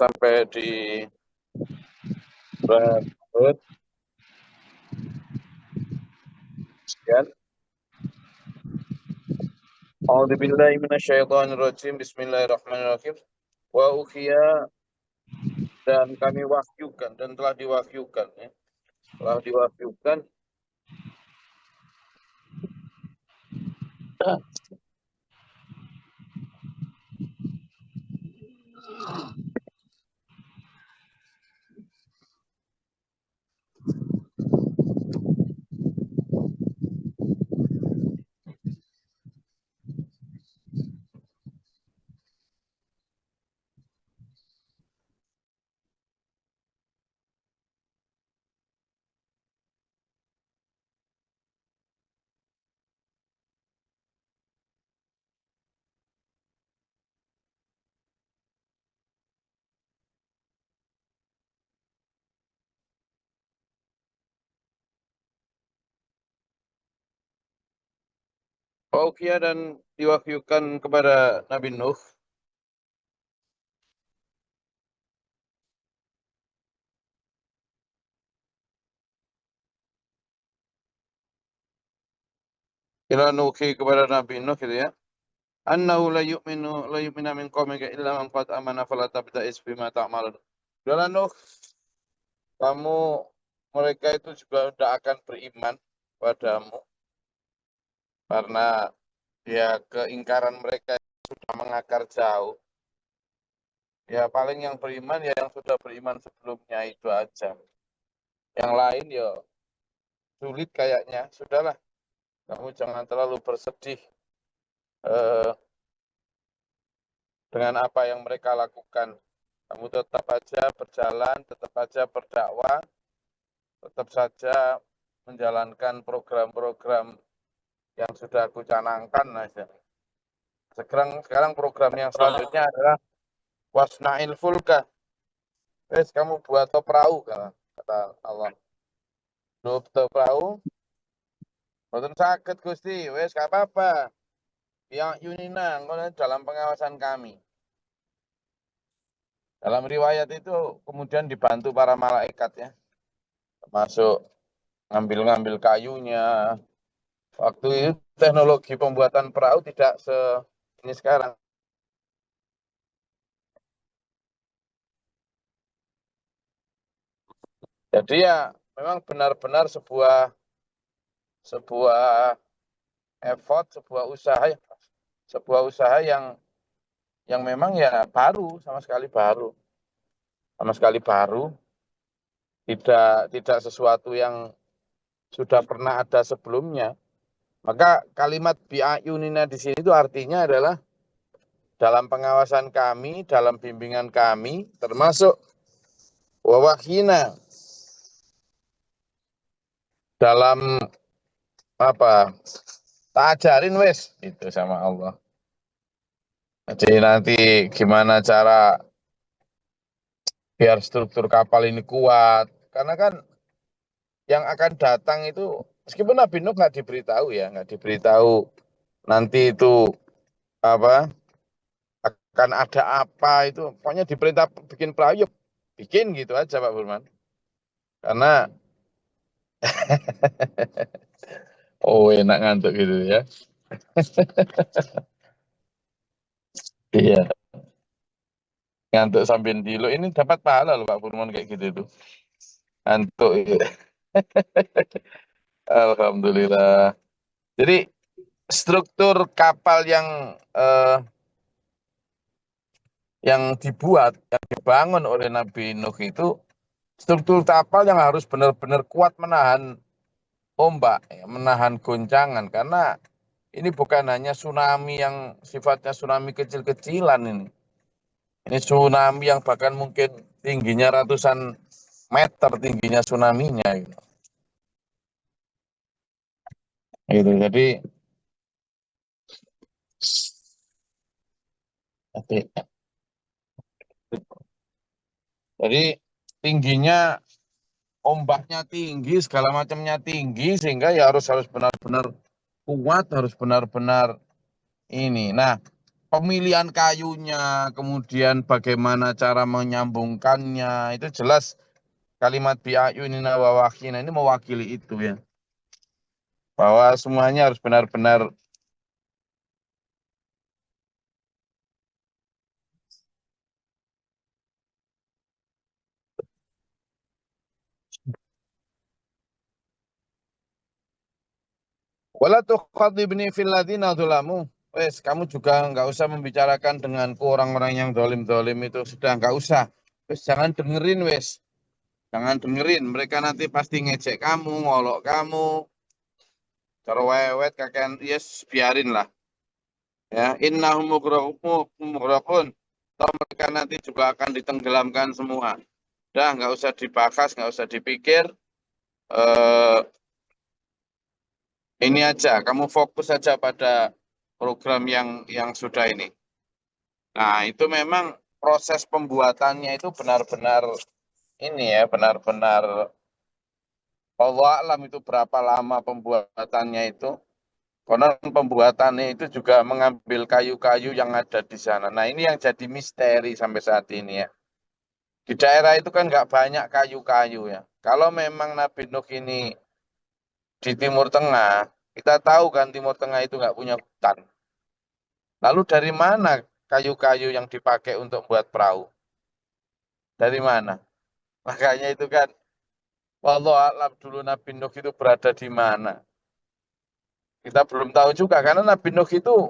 sampai di berikut. Sekian. A'udzubillahi minasyaitonirrajim. Bismillahirrahmanirrahim. Wa ukhia, dan kami wahyukan dan telah diwahyukan, ya. Telah diwahyukan wa ukhia, dan diwahyukan kepada Nabi Nuh ila Nuhi, kepada Nabi Nuh, gitu ya. Annahu la yu'minu min qaumika illa man qad amana fala tabta'is bima ta'malun. Udahlah Nuh, kamu, mereka itu juga tidak akan beriman padamu karena ya keingkaran mereka sudah mengakar jauh. Ya paling yang beriman ya yang sudah beriman sebelumnya itu aja. Yang lain ya sulit kayaknya. Sudahlah, kamu jangan terlalu bersedih eh, dengan apa yang mereka lakukan. Kamu tetap aja berjalan, tetap aja berdakwah, tetap saja menjalankan program-program yang sudah aku canangkan aja. Sekarang program yang selanjutnya adalah wasna'il fulka. Wes kamu buat perahu, kata Allah. Buat perahu, boten sakit Gusti. Wes gak apa-apa. Yang Yunina dalam pengawasan kami. Dalam riwayat itu kemudian dibantu para malaikat, ya. Termasuk ngambil-ngambil kayunya. Waktu itu teknologi pembuatan perahu tidak ini sekarang. Jadi ya memang benar-benar sebuah effort, sebuah usaha yang memang ya baru, sama sekali baru, tidak sesuatu yang sudah pernah ada sebelumnya. Maka kalimat bi'ayunina di sini itu artinya adalah dalam pengawasan kami, dalam bimbingan kami, termasuk wawahyina, dalam apa, tak ajarin wes itu sama Allah. Jadi nanti gimana cara biar struktur kapal ini kuat, karena kan yang akan datang itu meskipun Nabi Nuh nggak diberitahu, ya, nggak diberitahu nanti itu apa, akan ada apa, itu pokoknya diperintah bikin perahu, yuk bikin gitu aja Pak Burman, karena oh enak ngantuk gitu ya. Iya, ngantuk sambil dilo ini dapat pahala loh Pak Burman kayak gitu tuh, ngantuk ya. Alhamdulillah. Jadi struktur kapal yang dibuat, yang dibangun oleh Nabi Nuh itu struktur kapal yang harus benar-benar kuat menahan ombak, ya, menahan goncangan, karena ini bukan hanya tsunami yang sifatnya tsunami kecil-kecilan ini. Ini tsunami yang bahkan mungkin tingginya ratusan meter tingginya tsunami-nya gitu. Gitu. Jadi tingginya, ombaknya tinggi, segala macamnya tinggi, sehingga ya harus benar-benar kuat, harus benar-benar ini. Nah, pemilihan kayunya, kemudian bagaimana cara menyambungkannya, itu jelas kalimat bi'ayunina wa wahyina ini mewakili itu ya. Bahwa semuanya harus benar-benar wala tukhadibni fil ladzina dzalamu. Wes, kamu juga nggak usah membicarakan denganku orang-orang yang dolim-dolim itu sudah nggak usah. Wes, jangan dengerin wes. Jangan dengerin, mereka nanti pasti ngejek kamu, ngolok kamu, cerewet kakek, yes biarin lah. Ya, innahum mughraqun. Toh mereka nanti juga akan ditenggelamkan semua. Udah, nggak usah dibahas, nggak usah dipikir. Eh, ini aja, kamu fokus saja pada program yang sudah ini. Nah, itu memang proses pembuatannya itu benar-benar ini ya, benar-benar Allah alam itu berapa lama pembuatannya itu. Konon pembuatannya itu juga mengambil kayu-kayu yang ada di sana. Nah, ini yang jadi misteri sampai saat ini ya. Di daerah itu kan nggak banyak kayu-kayu ya. Kalau memang Nabi Nuh ini di Timur Tengah, kita tahu kan Timur Tengah itu nggak punya hutan. Lalu dari mana kayu-kayu yang dipakai untuk buat perahu? Dari mana? Makanya itu kan, wallahu a'lam dulu Nabi Nuh itu berada di mana. Kita belum tahu juga karena Nabi Nuh itu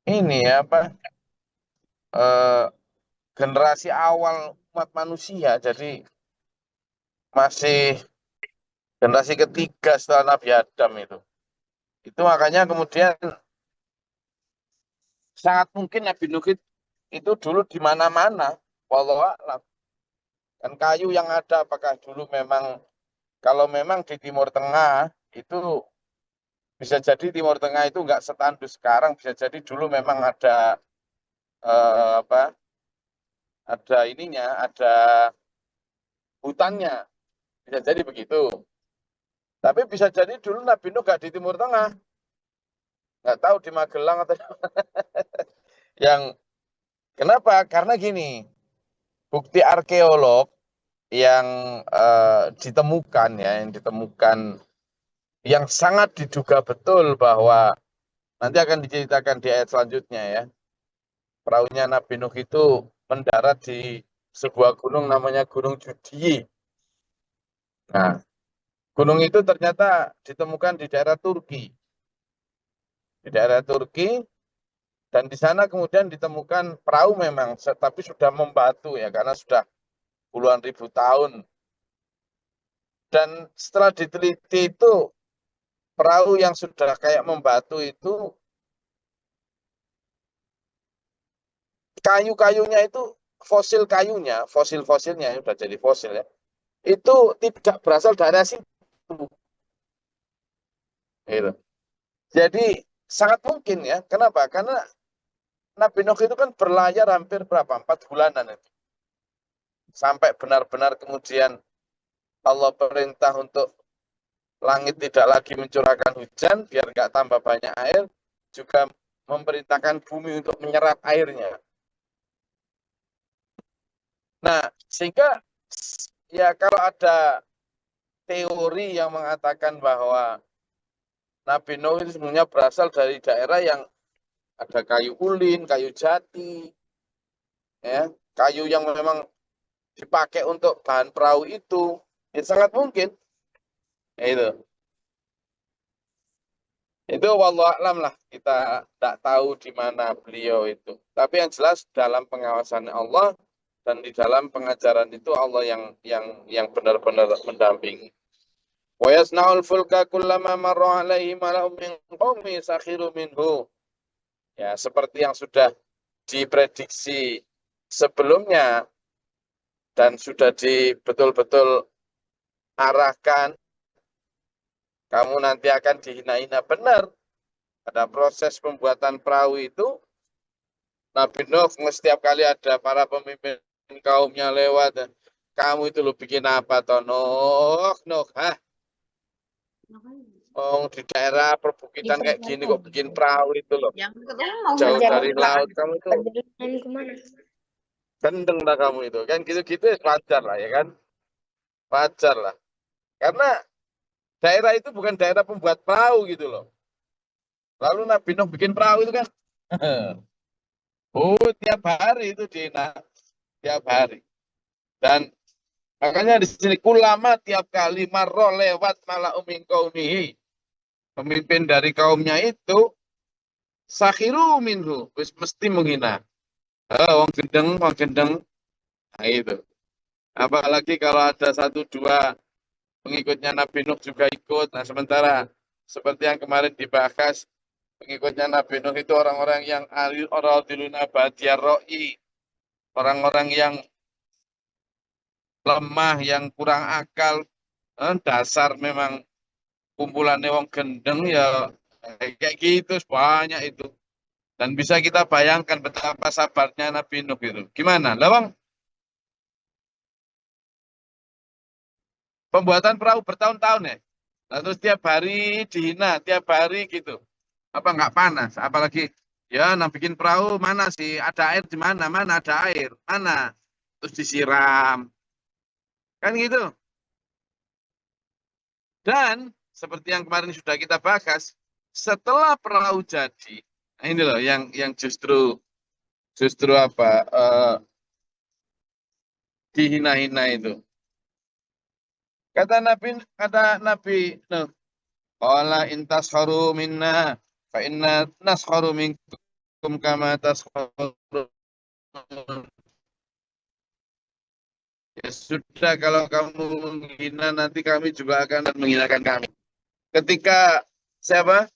ini ya apa eh, generasi awal umat manusia. Jadi masih generasi ketiga setelah Nabi Adam itu. Itu makanya kemudian sangat mungkin Nabi Nuh itu dulu di mana-mana. Wallahu a'lam. Dan kayu yang ada apakah dulu memang kalau memang di Timur Tengah itu bisa jadi Timur Tengah itu nggak setandus sekarang, bisa jadi dulu memang ada apa? Ada ininya, ada hutannya. Bisa jadi begitu. Tapi bisa jadi dulu Nabi Nuh nggak di Timur Tengah, nggak tahu di Magelang atau yang kenapa? Karena gini, bukti arkeolog yang ditemukan ya, yang ditemukan yang sangat diduga betul bahwa nanti akan diceritakan di ayat selanjutnya ya. Perahunya Nabi Nuh itu mendarat di sebuah gunung namanya Gunung Judi. Nah, gunung itu ternyata ditemukan di daerah Turki. Di daerah Turki dan di sana kemudian ditemukan perahu memang, tapi sudah membatu ya karena sudah puluhan ribu tahun. Dan setelah diteliti itu perahu yang sudah kayak membatu itu kayu-kayunya itu fosil-fosilnya sudah jadi fosil ya. Itu tidak berasal dari situ. Gitu. Jadi sangat mungkin ya. Kenapa? Karena Nabi Nuh itu kan berlayar hampir berapa? 4 bulanan itu. Sampai benar-benar kemudian Allah perintah untuk langit tidak lagi mencurahkan hujan biar nggak tambah banyak air. Juga memerintahkan bumi untuk menyerap airnya. Nah, sehingga ya kalau ada teori yang mengatakan bahwa Nabi Nuh itu sebenarnya berasal dari daerah yang ada kayu ulin, kayu jati, ya, kayu yang memang dipakai untuk bahan perahu itu, ya sangat mungkin. Ya, itu wallahu a'lam lah, kita tidak tahu di mana beliau itu. Tapi yang jelas dalam pengawasan Allah dan di dalam pengajaran itu Allah yang benar-benar mendampingi. Wa yasna'ul fulka kullama marra alaihi mala'un min qaumi sakhiru minhu. Ya, seperti yang sudah diprediksi sebelumnya dan sudah betul-betul arahkan, kamu nanti akan dihina-hina benar. Pada proses pembuatan perahu itu, Nabi Nuh setiap kali ada para pemimpin kaumnya lewat, kamu itu lo bikin apa toh Nuh, Nuh, hah? Oh, di daerah perbukitan kayak gini kok bikin perahu itu loh. Yang ketemu mau Jauh kerja dari laut kamu tuh perjalanan kemana? gendeng lah kamu itu. Kan gitu-gitu ya wajar lah ya kan. Wajar lah. Karena daerah itu bukan daerah pembuat perahu gitu loh. Lalu Nabi Nuh bikin perahu itu kan. Oh, tiap hari itu Dina. Tiap hari. Dan makanya di sini kulama tiap kali marro lewat malah uming kaumihi. Pemimpin dari kaumnya itu sakhiru minhu. Mesti menghina. Oh, wong gendeng, wong gendeng. Nah, itu. Apalagi kalau ada satu dua pengikutnya Nabi Nuh juga ikut. Nah, sementara seperti yang kemarin dibahas, pengikutnya Nabi Nuh itu orang-orang yang aradiluna badiyar ro'i, orang-orang yang lemah, yang kurang akal, dasar memang kumpulannya wong gendeng ya kayak gitu banyak itu. Dan bisa kita bayangkan betapa sabarnya Nabi Nuh itu. Gimana? Lawang pembuatan perahu bertahun-tahun ya. Nah, terus tiap hari dihina, tiap hari gitu. Apa nggak panas? Apalagi ya, nah bikin perahu mana sih? Ada air di mana? Mana ada air? Mana? Terus disiram. Kan gitu. Dan seperti yang kemarin sudah kita bahas, setelah perahu jadi, nah ini loh yang justru justru apa dihina-hina itu. Kata Nabi Nuh, qala in taskharu minna fa inna naskharu minkum kama taskharun. Ya sudah, kalau kamu menghina nanti kami juga akan menghinakan kami. Ketika siapa?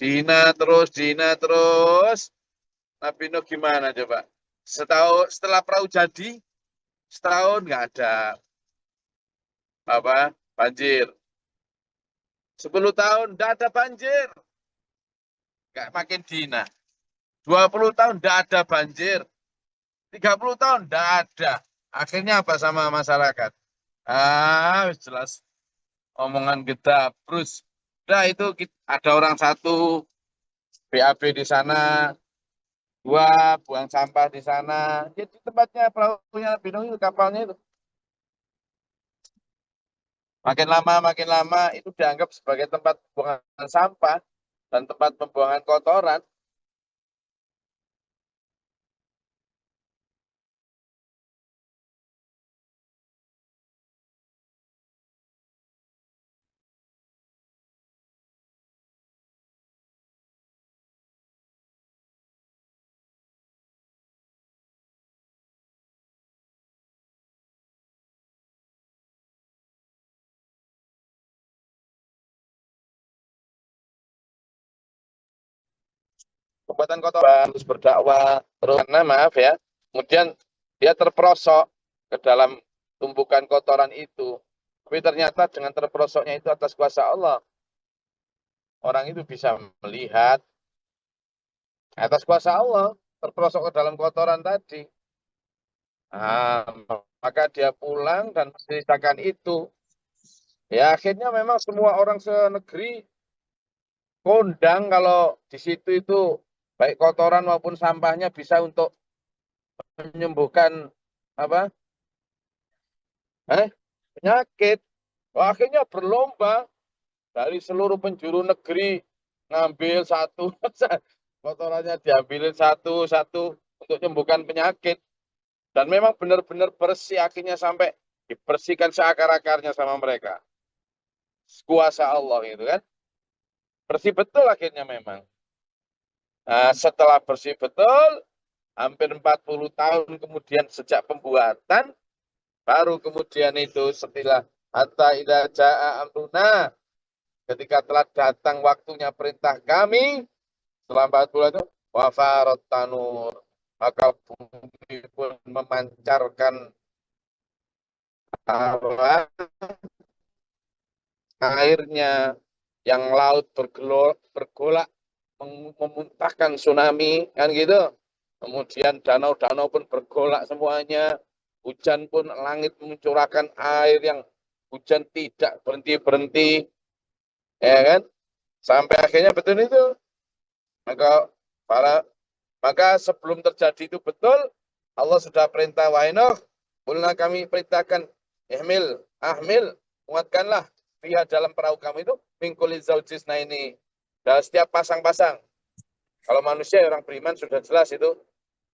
Dihina terus. Nabi Nuh gimana coba? Setahun setelah perahu jadi, setahun nggak ada apa banjir. 10 tahun nggak ada banjir, nggak makin dihina. 20 tahun nggak ada banjir. 30 tahun nggak ada. Akhirnya apa sama masyarakat? Jelas omongan kita. Terus, udah itu ada orang satu BAB di sana, dua buang sampah di sana. Jadi tempatnya perahunya Binung itu, kapalnya itu. Makin lama itu dianggap sebagai tempat pembuangan sampah dan tempat pembuangan kotoran. Pembuatan kotoran, terus berdakwah, terus karena maaf ya, kemudian dia terperosok ke dalam tumpukan kotoran itu. Tapi ternyata dengan terperosoknya itu atas kuasa Allah, orang itu bisa melihat atas kuasa Allah, terperosok ke dalam kotoran tadi. Nah, maka dia pulang dan menceritakan itu. Ya akhirnya memang semua orang senegeri kondang kalau di situ itu baik kotoran maupun sampahnya bisa untuk menyembuhkan apa? Penyakit. Wah, akhirnya berlomba dari seluruh penjuru negeri ngambil satu kotorannya diambilin satu-satu untuk menyembuhkan penyakit. Dan memang benar-benar bersih akhirnya sampai dibersihkan seakar-akarnya sama mereka. Kuasa Allah itu kan. Bersih betul akhirnya memang. Nah, setelah bersih betul, hampir 40 tahun kemudian sejak pembuatan, baru kemudian itu setelah hatta idza jaa amruna, ketika telah datang waktunya perintah kami, setelah 4 bulan itu, wafarat tanur, maka bumi pun memancarkan airnya, yang laut bergolak memuntahkan tsunami kan gitu. Kemudian danau-danau pun bergolak semuanya. Hujan pun langit mencurahkan air yang hujan tidak berhenti-berhenti, ya kan? Sampai akhirnya betul itu. Maka sebelum terjadi itu betul, Allah sudah perintah, wahai Nuh, kami perintahkan, ahmil, muatkanlah via dalam perahu kamu itu, mingkuli zaujisna ini. Dan setiap pasang-pasang. Kalau manusia orang beriman sudah jelas itu.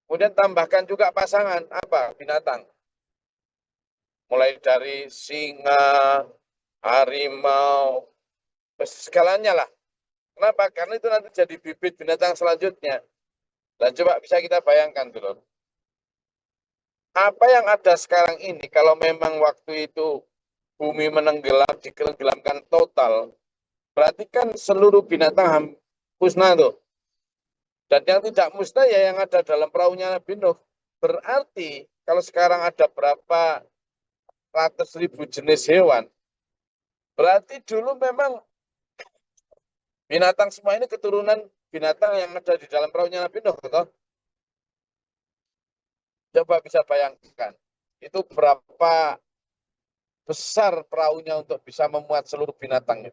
Kemudian tambahkan juga pasangan, apa? Binatang. Mulai dari singa, harimau, segalanya lah. Kenapa? Karena itu nanti jadi bibit binatang selanjutnya. Dan coba bisa kita bayangkan dulu. Apa yang ada sekarang ini, kalau memang waktu itu bumi menenggelam, ditenggelamkan total, berarti kan seluruh binatang musnah tuh. Dan yang tidak musnah ya yang ada dalam perahunya Nabi Nuh. Berarti kalau sekarang ada berapa ratus ribu jenis hewan, berarti dulu memang binatang semua ini keturunan binatang yang ada di dalam perahunya Nabi Nuh. Betul? Coba bisa bayangkan, itu berapa besar perahunya untuk bisa memuat seluruh binatang.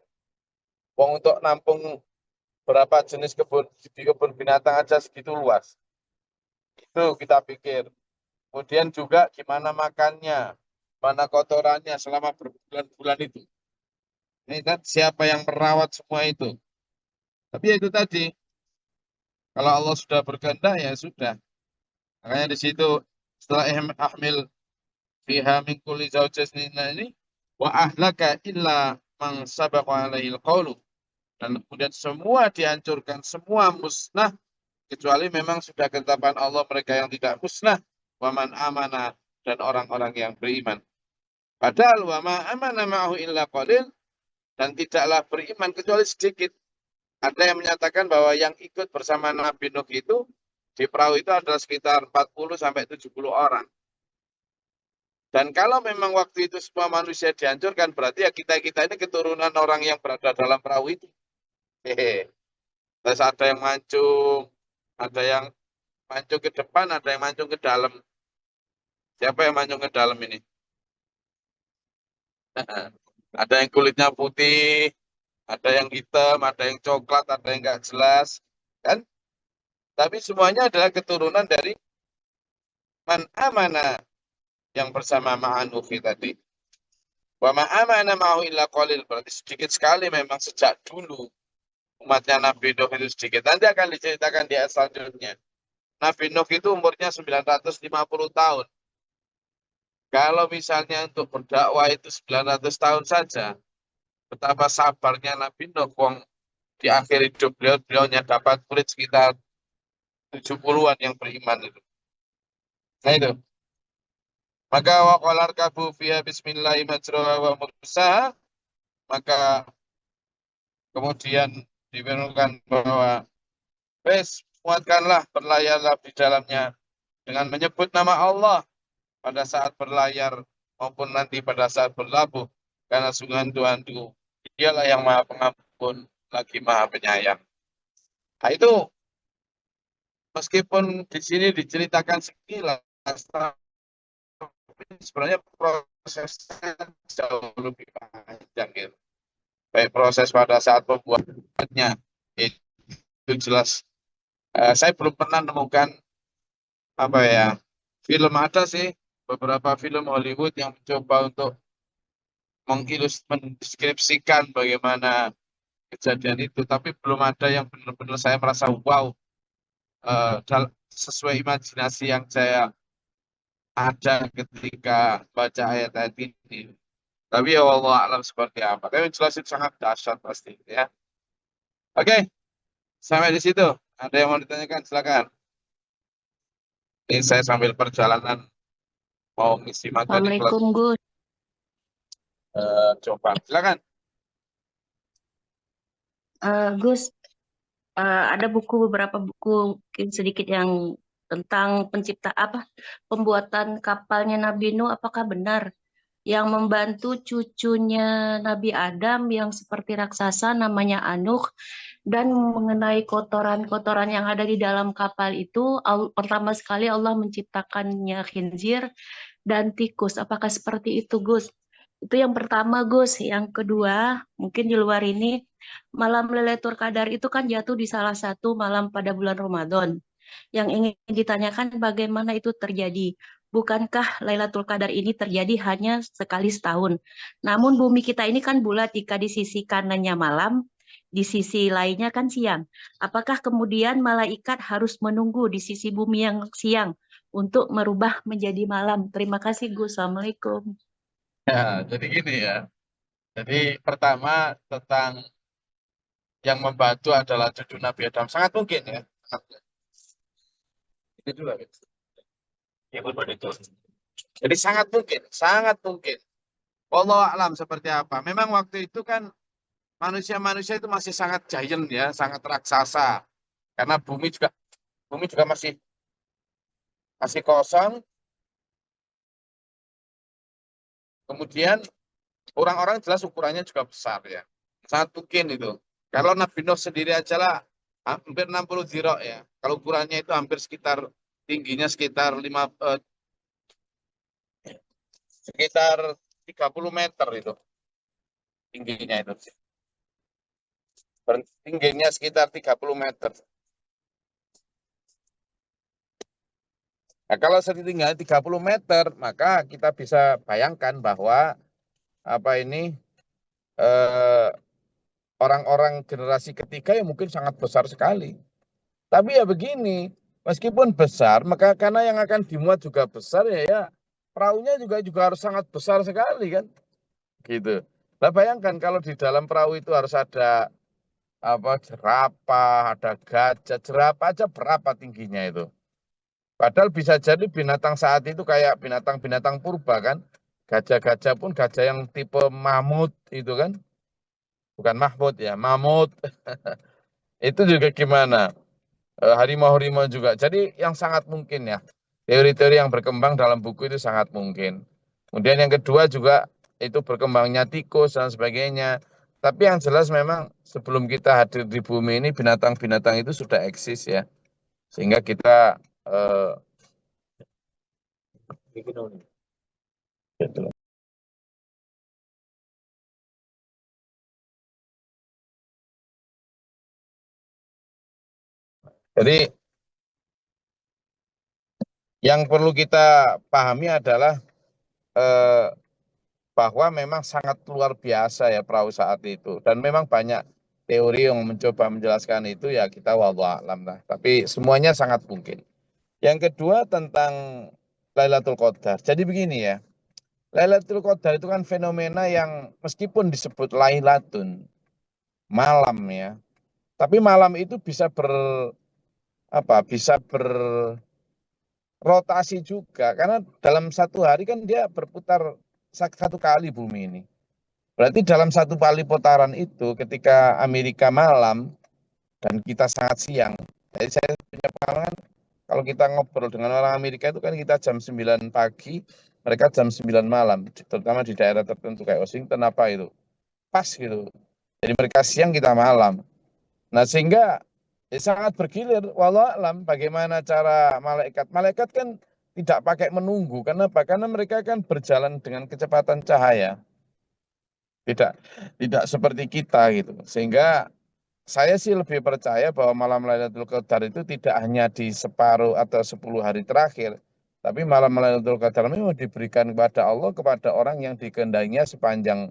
Wong untuk nampung berapa jenis di kebun binatang aja segitu luas. Itu kita pikir. Kemudian juga gimana makannya, mana kotorannya selama berbulan-bulan itu. Ini kan siapa yang merawat semua itu. Tapi ya itu tadi, kalau Allah sudah berkehendak ya sudah. Makanya di situ setelah ahmil fiha min kulli zawjatin ini wa ahlaka illa man sabaqa alaihil qawlu. Dan kemudian semua dihancurkan, semua musnah kecuali memang sudah ketetapan Allah mereka yang tidak musnah, waman amanah, dan orang-orang yang beriman. Padahal wama amanah ma'ahu illa qalil, dan tidaklah beriman kecuali sedikit. Ada yang menyatakan bahwa yang ikut bersama Nabi Nuh itu di perahu itu adalah sekitar 40 sampai 70 orang. Dan kalau memang waktu itu semua manusia dihancurkan, berarti ya kita-kita ini keturunan orang yang berada dalam perahu itu. Hehe. Terus ada yang mancung ke depan, ada yang mancung ke dalam. Siapa yang mancung ke dalam ini? Ada yang kulitnya putih, ada yang hitam, ada yang coklat, ada yang enggak jelas. Kan? Tapi semuanya adalah keturunan dari man amana yang bersama Ma'anufi tadi. Wa ma'amana ma'hu illa qalil. Berarti sedikit sekali memang sejak dulu umatnya Nabi Nuh itu sedikit. Nanti akan diceritakan di ayat selanjutnya. Nabi Nuh itu umurnya 950 tahun. Kalau misalnya untuk berdakwah itu 900 tahun saja, betapa sabarnya Nabi Nuh, di akhir hidup beliau-nya dapat kulit sekitar 70-an yang beriman itu. Nah itu. Maka waqalar kabu fiha bismillahi majroha wa mursaha, maka kemudian difirmankan bahwa muatkanlah, berlayarlah di dalamnya dengan menyebut nama Allah pada saat berlayar maupun nanti pada saat berlabuh, karena sungguh Tuhanku dialah yang maha pengampun lagi maha penyayang. Nah itu meskipun di sini diceritakan sekilas, sebenarnya prosesnya jauh lebih panjang gitu. Baik proses pada saat pembuatannya itu jelas. Saya belum pernah menemukan apa ya, film ada sih beberapa film Hollywood yang mencoba untuk mendeskripsikan bagaimana kejadian itu, tapi belum ada yang benar-benar saya merasa wow, sesuai imajinasi yang saya ada ketika baca ayat-ayat ini. Tapi ya Allah alam seperti apa. Tapi yang jelas itu sangat dahsyat pasti ya. Oke, sampai di situ. Ada yang mau ditanyakan? Silakan. Ini saya sambil perjalanan mau ngisi materi kelas. Assalamualaikum Gus. Coba, silakan. Gus, ada beberapa buku mungkin sedikit yang tentang pembuatan kapalnya Nabi Nuh. Apakah benar yang membantu cucunya Nabi Adam yang seperti raksasa namanya Anuh, dan mengenai kotoran-kotoran yang ada di dalam kapal itu, pertama sekali Allah menciptakannya khinzir dan tikus. Apakah seperti itu, Gus? Itu yang pertama, Gus. Yang kedua, mungkin di luar ini, malam Lailatul Qadar itu kan jatuh di salah satu malam pada bulan Ramadan. Yang ingin ditanyakan bagaimana itu terjadi. Bukankah Lailatul Qadar ini terjadi hanya sekali setahun? Namun bumi kita ini kan bulat jika di sisi kanannya malam, di sisi lainnya kan siang. Apakah kemudian malaikat harus menunggu di sisi bumi yang siang untuk merubah menjadi malam? Terima kasih, Gus. Assalamualaikum. Ya, jadi gini ya. Jadi pertama tentang yang membantu adalah cucu Nabi Adam. Sangat mungkin ya. Itu juga. Ibu itu. Jadi sangat mungkin, sangat mungkin. Wallahu alam seperti apa. Memang waktu itu kan manusia-manusia itu masih sangat giant ya, sangat raksasa. Karena bumi juga masih masih kosong. Kemudian orang-orang jelas ukurannya juga besar ya. Sangat mungkin itu. Kalau Nabi Nuh sendiri aja lah hampir 60 dirok ya. Kalau ukurannya itu hampir sekitar tingginya sekitar 30 meter itu tingginya itu. Tingginya sekitar 30 meter. Nah, kalau setingginya 30 meter, maka kita bisa bayangkan bahwa apa ini eh, orang-orang generasi ketiga yang mungkin sangat besar sekali. Tapi ya begini, meskipun besar, maka karena yang akan dimuat juga besar ya perahunya juga harus sangat besar sekali kan, gitu. Nah bayangkan kalau di dalam perahu itu harus ada apa jerapah, ada gajah, jerapah aja berapa tingginya itu. Padahal bisa jadi binatang saat itu kayak binatang-binatang purba kan. Gajah-gajah pun gajah yang tipe mamut itu kan. Bukan Mahmud ya, mamut. Itu juga gimana? Harimau-harimau juga. Jadi yang sangat mungkin ya. Teori-teori yang berkembang dalam buku itu sangat mungkin. Kemudian yang kedua juga itu berkembangnya tikus dan sebagainya. Tapi yang jelas memang sebelum kita hadir di bumi ini binatang-binatang itu sudah eksis ya. Sehingga kita eh, gitu. Jadi yang perlu kita pahami adalah eh, bahwa memang sangat luar biasa ya perahu saat itu. Dan memang banyak teori yang mencoba menjelaskan itu ya kita wallahu alam lah. Tapi semuanya sangat mungkin. Yang kedua tentang Lailatul Qadar. Jadi begini ya, Lailatul Qadar itu kan fenomena yang meskipun disebut Lailatun, malam ya. Tapi malam itu bisa bisa berrotasi juga karena dalam satu hari kan dia berputar satu kali bumi ini. Berarti dalam satu kali putaran itu ketika Amerika malam dan kita sangat siang. Jadi saya punya pengalaman kalau kita ngobrol dengan orang Amerika itu kan kita jam 9 pagi, mereka jam 9 malam, terutama di daerah tertentu kayak Washington apa itu. Pas gitu. Jadi mereka siang kita malam. Nah, sehingga sangat bergilir walau alam bagaimana cara malaikat. Malaikat kan tidak pakai menunggu karena apa? Karena mereka kan berjalan dengan kecepatan cahaya. Tidak tidak seperti kita gitu. Sehingga saya sih lebih percaya bahwa malam Lailatul Qadar itu tidak hanya di separuh atau 10 hari terakhir, tapi malam Lailatul Qadar memang diberikan kepada Allah kepada orang yang dikehendakinya sepanjang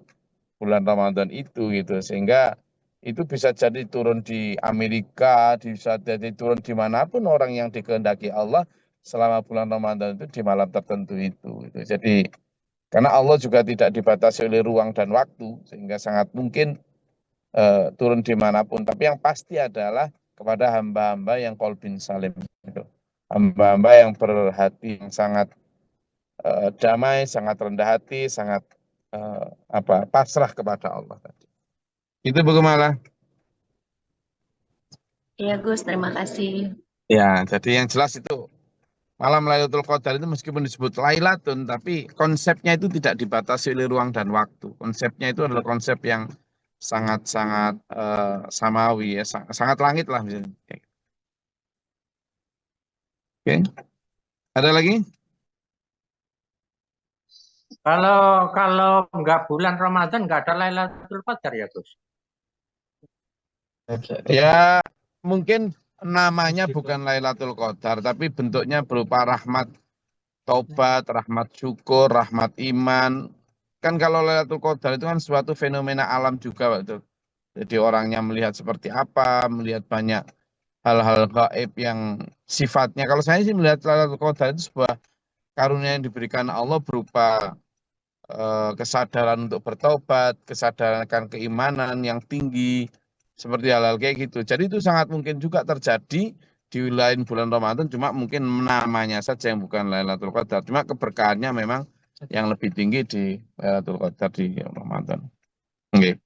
bulan Ramadan itu gitu. Sehingga itu bisa jadi turun di Amerika, bisa jadi turun dimanapun orang yang dikehendaki Allah selama bulan Ramadan itu di malam tertentu itu. Gitu. Jadi karena Allah juga tidak dibatasi oleh ruang dan waktu, sehingga sangat mungkin turun dimanapun. Tapi yang pasti adalah kepada hamba-hamba yang kolbin salim. Gitu. Hamba-hamba yang berhati yang sangat damai, sangat rendah hati, sangat pasrah kepada Allah tadi. Itu bagaimana? Iya, Gus. Terima kasih. Ya, jadi yang jelas itu malam Lailatul Qadar itu meskipun disebut Lailatun, tapi konsepnya itu tidak dibatasi oleh ruang dan waktu. Konsepnya itu adalah konsep yang sangat-sangat samawi ya, sangat langit lah misalnya. Oke, ada lagi? Kalau nggak bulan Ramadan nggak ada Lailatul Qadar ya Gus? Ya, mungkin namanya bukan Lailatul Qadar, tapi bentuknya berupa rahmat taubat, rahmat syukur, rahmat iman. Kan kalau Lailatul Qadar itu kan suatu fenomena alam juga, Pak. Itu. Jadi orangnya melihat seperti apa, melihat banyak hal-hal gaib yang sifatnya. Kalau saya sih melihat Lailatul Qadar itu sebuah karunia yang diberikan Allah berupa kesadaran untuk bertobat, kesadaran akan keimanan yang tinggi, seperti hal-hal kayak gitu. Jadi itu sangat mungkin juga terjadi di lain bulan Ramadan, cuma mungkin namanya saja yang bukan Lailatul Qadar. Cuma keberkahannya memang yang lebih tinggi di Lailatul Qadar di Ramadan. Oke.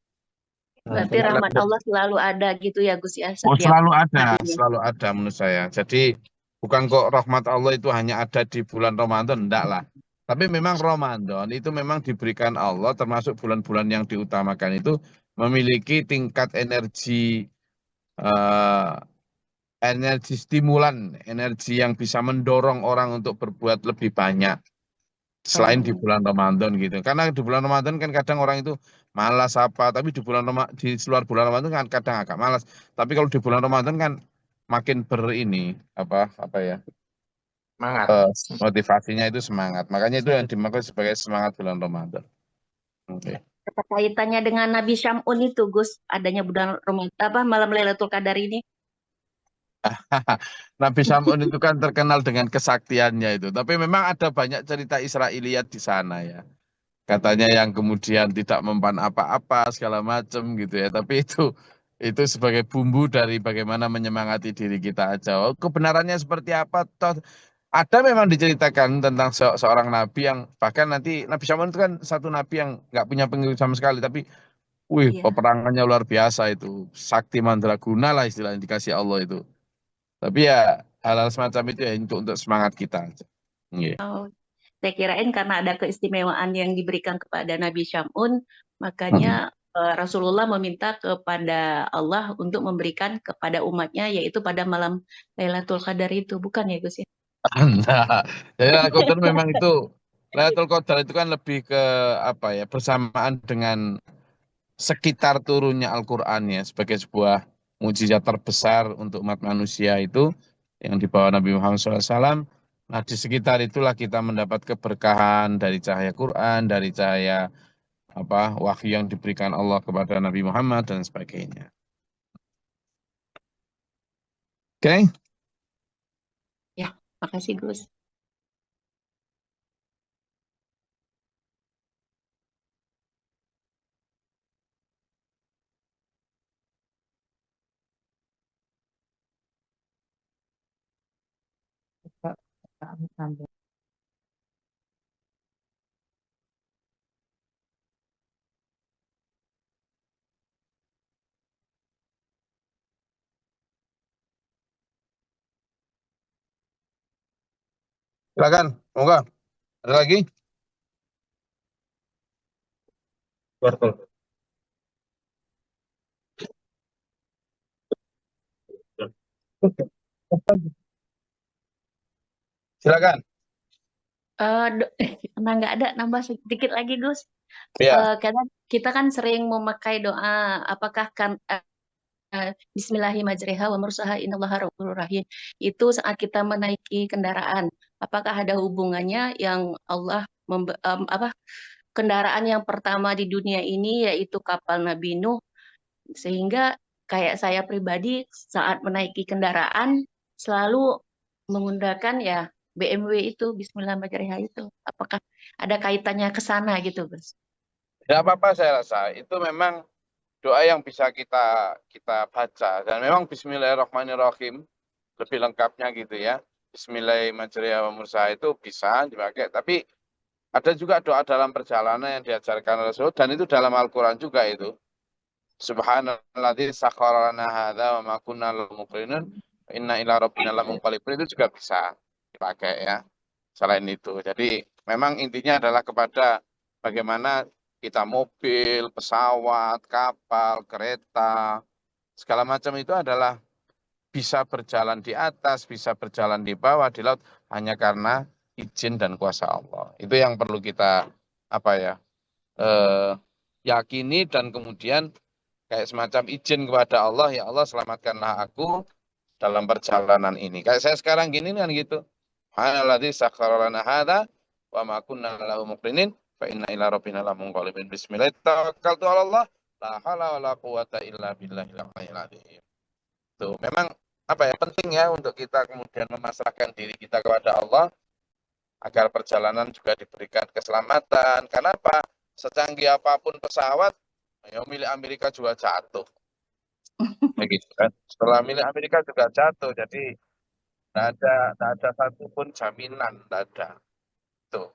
Berarti rahmat Allah selalu ada gitu ya Gus ya Oh, setiap harinya. selalu ada menurut saya. Jadi bukan kok rahmat Allah itu hanya ada di bulan Ramadan, enggak lah. Tapi memang Ramadan itu memang diberikan Allah termasuk bulan-bulan yang diutamakan itu memiliki tingkat eh, energi stimulan, energi yang bisa mendorong orang untuk berbuat lebih banyak selain di Oh, bulan Ramadan gitu. Karena di bulan Ramadan kan kadang orang itu malas apa, tapi di di luar bulan Ramadan kan kadang agak malas. Tapi kalau di bulan Ramadan kan makin ini apa ya Semangat. motivasinya itu semangat. Makanya itu yang dimaksud sebagai semangat bulan Ramadan. Oke. apa kaitannya dengan Nabi Syam'un itu Gus adanya bulan Ramadan apa malam Lailatul Qadar ini? Nabi Sam'un itu kan terkenal dengan kesaktiannya itu. Tapi memang ada banyak cerita Israiliyat di sana ya. Katanya yang kemudian tidak mempan apa-apa segala macam gitu ya. Tapi itu sebagai bumbu dari bagaimana menyemangati diri kita aja. Oh, kebenarannya seperti apa? Toh ada memang diceritakan tentang seorang nabi yang bahkan nanti Nabi Sam'un itu kan satu nabi yang nggak punya pengikut sama sekali. Tapi wih, Iya. peperangannya luar biasa itu. Sakti mandraguna lah istilahnya dikasih Allah itu. Tapi ya hal-hal semacam itu ya untuk semangat kita aja. Iya. Oh, saya kirain karena ada keistimewaan yang diberikan kepada Nabi Syam'un, makanya Rasulullah meminta kepada Allah untuk memberikan kepada umatnya, yaitu pada malam Lailatul Qadar itu, bukan ya Gus ya? Nah, jadi Lailatul Qadar memang itu Lailatul Qadar itu kan lebih ke apa ya bersamaan dengan sekitar turunnya Al-Qur'an ya sebagai sebuah mukjizat terbesar untuk umat manusia itu yang dibawa Nabi Muhammad SAW. Nah di sekitar itulah kita mendapat keberkahan dari cahaya Quran, dari cahaya apa wahyu yang diberikan Allah kepada Nabi Muhammad dan sebagainya. Oke, Ya, makasih Gus. silakan. Moga ada lagi? Silakan. Karena nggak ada, nambah sedikit lagi Gus. Ya. Karena kita kan sering memakai doa, apakah kan Bismillahirrahmanirrahim wa mursaha innallaha ghafurur rahim. Itu saat kita menaiki kendaraan. Apakah ada hubungannya yang Allah apa kendaraan yang pertama di dunia ini yaitu kapal Nabi Nuh sehingga kayak saya pribadi saat menaiki kendaraan selalu menggunakan ya BMW itu Bismillahirrahmanirrahim itu. Apakah ada kaitannya ke sana gitu, Gus? Tidak apa-apa saya rasa. Itu memang doa yang bisa kita baca. Dan memang Bismillahirrahmanirrahim lebih lengkapnya gitu ya. Bismillahirrahmanirrahim itu bisa dipakai. Tapi ada juga doa dalam perjalanan yang diajarkan Rasul. Dan itu dalam Al-Quran juga itu. Subhanalladzi sakhkhara lana hadza wa ma kunna lahu muqrinin inna ila rabbina lamunqalibun itu juga bisa dipakai ya. Selain itu. Jadi memang intinya adalah kepada bagaimana kita mobil, pesawat, kapal, kereta, segala macam itu adalah bisa berjalan di atas, bisa berjalan di bawah, di laut hanya karena izin dan kuasa Allah. Itu yang perlu kita apa ya, yakini dan kemudian kayak semacam izin kepada Allah, ya Allah selamatkanlah aku dalam perjalanan ini. Kayak saya sekarang gini kan gitu. Subhanalladzi sakhkhara lana hadza wa ma kunna lahu muqrinin fa inna ila rabbina lamunqalibun. Bismillah tawakkaltu 'ala Allah la haula wala quwata illa billahil aliyyil azim. Tuh, memang apa ya penting ya untuk kita kemudian memasrahkan diri kita kepada Allah agar perjalanan juga diberikan keselamatan. Karena apa? Secanggih apapun pesawat, ya milik Amerika juga jatuh. Begitu kan. Setelah milik Amerika juga jatuh, jadi tidak ada satupun jaminan, tidak ada. Tuh,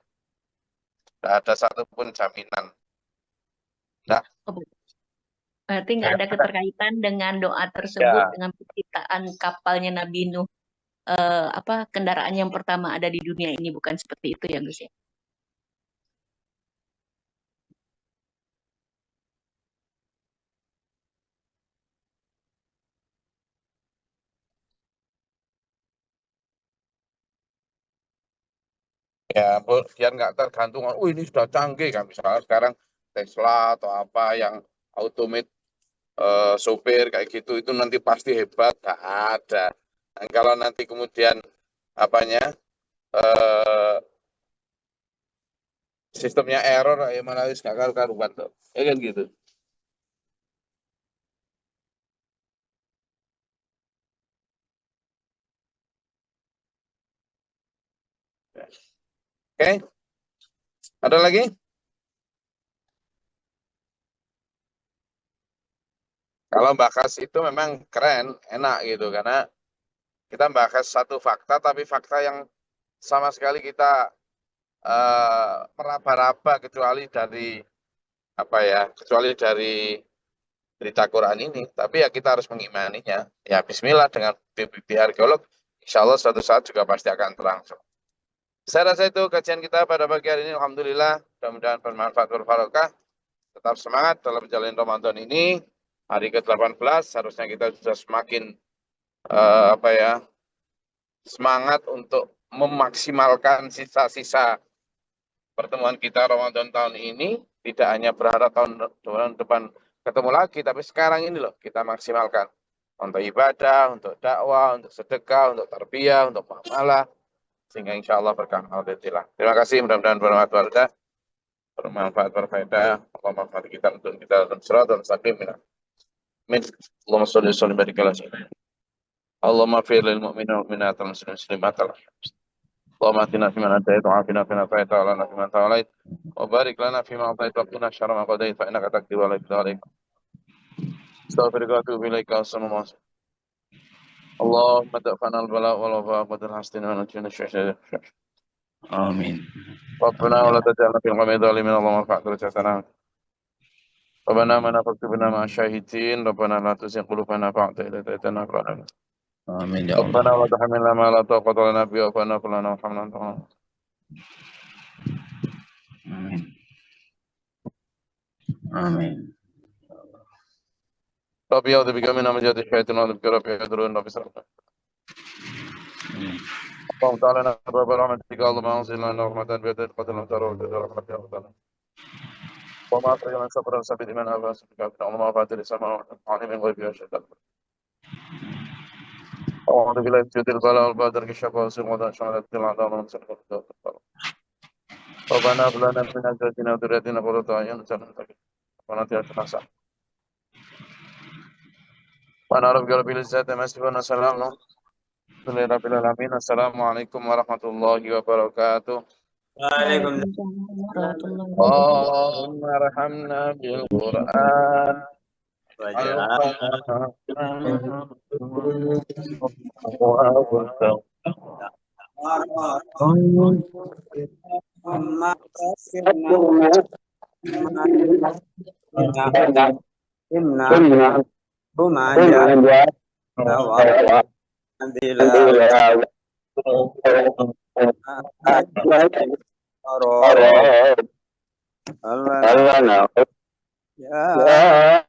tidak ada satupun jaminan. Nah, Berarti nggak ada keterkaitan dengan doa tersebut ya, dengan penciptaan kapalnya Nabi Nuh, kendaraan yang pertama ada di dunia ini, bukan seperti itu ya Gus ya? ya, biar nggak tergantung. Oh ini sudah canggih kan, misalnya sekarang Tesla atau apa yang automate sopir kayak gitu itu nanti pasti hebat, nggak ada. Dan kalau nanti kemudian apanya sistemnya error, ya malah nggak karu-karuan tuh, ya kan gitu. Oke, ada lagi? Kalau bahas itu memang keren, enak gitu karena kita bahas satu fakta, tapi fakta yang sama sekali kita meraba-raba kecuali dari apa ya, kecuali dari berita Quran ini. Tapi ya kita harus mengimaninya. Ya Bismillah dengan bukti arkeolog, insya Allah suatu saat juga pasti akan terlangsung. Saya rasa itu kajian kita pada pagi hari ini. Alhamdulillah, mudah-mudahan bermanfaat berbarokah. Tetap semangat dalam menjalani Ramadan ini. Hari ke-18 harusnya kita sudah semakin apa ya, semangat untuk memaksimalkan sisa-sisa pertemuan kita Ramadan tahun ini. Tidak hanya berharap tahun depan ketemu lagi, tapi sekarang ini loh kita maksimalkan untuk ibadah, untuk dakwah, untuk sedekah, untuk tarbiyah, untuk muamalah, sehingga insya Allah berkah. Alhamdulillah. Terima kasih, mudah-mudahan bermanfaat, berfaedah. Allah manfaat kita untuk kita dalam surat dan mustaqim. Amin. Allahumma sholli wa sallim barik ala sayyidina. Allahumma fir lil mu'minin wal mu'minat wal muslimat. اللهم اتنا فيمن هديت وعافنا فيمن عافيت وعلنا فيمن توليت وبارك لنا فيما اعطيت وقنا شر ما قضيت فانك تقضي ولا يقضى عليك. استغفرك واتوب اليك واستغفر الله. اللهم دفعنا البلاء والوباء بدل حسدنا ونجينا الشر. آمين. ربنا ولا تجعلنا في القوم الظالمين. اللهم ارفع درجاتنا. ربنا آمنا فاكتبنا مع الشاهدين. ربنا لا تزغ قلوبنا بعد إذ هديتنا وهب لنا. آمين يا ربنا الله. ولا تحملنا ما لا طاقة لنا به واعف عنا كلنا وارحمنا أنت مولانا. آمين. آمين. ربي أعوذ بك من همزات الشياطين وأعوذ بك ربي يحضرون. ربي اشرح لي اللهم تعالى نبأ برحمتك. اللهم أنزل لنا رحمة بيد القدر والدار رحمتك يا رب العالمين. وما أطيع من صبر وثبت من أبى سبحانك اللهم أبعد السماء وعلم الغيب يا شيخ. أعوذ بالله من شر البلاء والبدر كالشفاء والسر وذا شمالة الأعداء ومن ربنا هب لنا من أزواجنا وذرياتنا قرة أعين ونتقنا حسن. وأنا رب العزة ما يصفون وسلام على رب العالمين. السلام عليكم ورحمة الله وبركاته. Waalaikumsalam warahmatullahi wabarakatuh. اللهم ارحمنا بالقرآن Ya